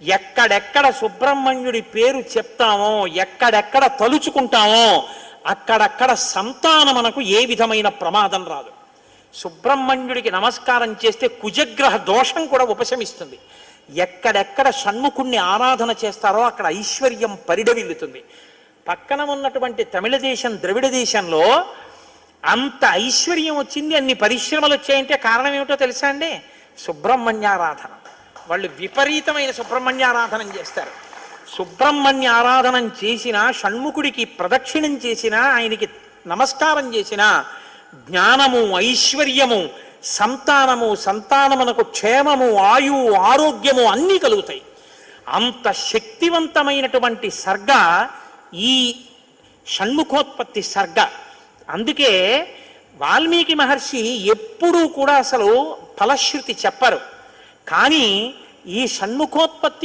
ఎక్కడెక్కడ సుబ్రహ్మణ్యుడి పేరు చెప్తామో, ఎక్కడెక్కడ తలుచుకుంటామో అక్కడక్కడ సంతానం మనకు ఏ విధమైన ప్రమాదం రాదు. సుబ్రహ్మణ్యుడికి నమస్కారం చేస్తే కుజగ్రహ దోషం కూడా ఉపశమిస్తుంది. ఎక్కడెక్కడ షణ్ముఖుణ్ణి ఆరాధన చేస్తారో అక్కడ ఐశ్వర్యం పరిడవిల్లుతుంది. పక్కన ఉన్నటువంటి తమిళ దేశం, ద్రవిడ దేశంలో అంత ఐశ్వర్యం వచ్చింది, అన్ని పరిశ్రమలు వచ్చాయంటే కారణం ఏమిటో తెలుసా అండి? సుబ్రహ్మణ్యారాధన. వాళ్ళు విపరీతమైన సుబ్రహ్మణ్యారాధన చేస్తారు. సుబ్రహ్మణ్య ఆరాధనం చేసినా, షణ్ముఖుడికి ప్రదక్షిణం చేసినా, ఆయనకి నమస్కారం చేసినా జ్ఞానము, ఐశ్వర్యము, సంతానము, సంతానమునకు క్షేమము, ఆయువు, ఆరోగ్యము అన్నీ కలుగుతాయి. అంత శక్తివంతమైనటువంటి సర్గ ఈ షణ్ముఖోత్పత్తి సర్గ. అందుకే వాల్మీకి మహర్షి ఎప్పుడూ కూడా అసలు ఫలశ్రుతి చెప్పరు. కానీ ఈ షణ్ముఖోత్పత్తి